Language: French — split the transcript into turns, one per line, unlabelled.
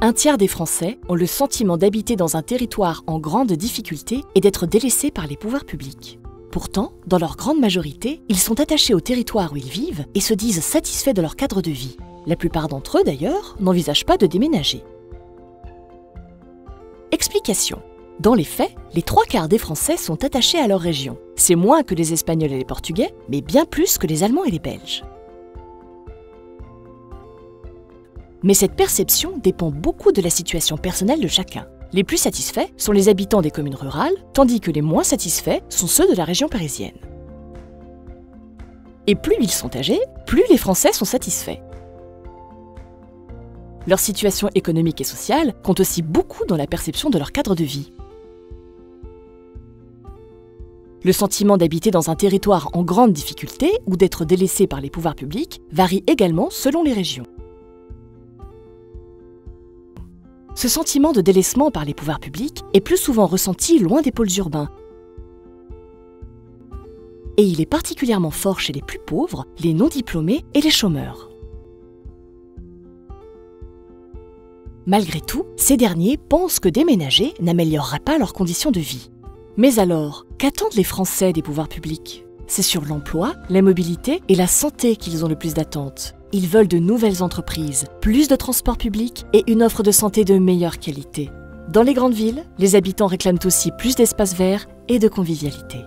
Un tiers des Français ont le sentiment d'habiter dans un territoire en grande difficulté et d'être délaissés par les pouvoirs publics. Pourtant, dans leur grande majorité, ils sont attachés au territoire où ils vivent et se disent satisfaits de leur cadre de vie. La plupart d'entre eux, d'ailleurs, n'envisagent pas de déménager. Explication. Dans les faits, les 3/4 des Français sont attachés à leur région. C'est moins que les Espagnols et les Portugais, mais bien plus que les Allemands et les Belges. Mais cette perception dépend beaucoup de la situation personnelle de chacun. Les plus satisfaits sont les habitants des communes rurales, tandis que les moins satisfaits sont ceux de la région parisienne. Et plus ils sont âgés, plus les Français sont satisfaits. Leur situation économique et sociale compte aussi beaucoup dans la perception de leur cadre de vie. Le sentiment d'habiter dans un territoire en grande difficulté ou d'être délaissé par les pouvoirs publics varie également selon les régions. Ce sentiment de délaissement par les pouvoirs publics est plus souvent ressenti loin des pôles urbains. Et il est particulièrement fort chez les plus pauvres, les non-diplômés et les chômeurs. Malgré tout, ces derniers pensent que déménager n'améliorera pas leurs conditions de vie. Mais alors, qu'attendent les Français des pouvoirs publics? C'est sur l'emploi, la mobilité et la santé qu'ils ont le plus d'attentes. Ils veulent de nouvelles entreprises, plus de transports publics et une offre de santé de meilleure qualité. Dans les grandes villes, les habitants réclament aussi plus d'espaces verts et de convivialité.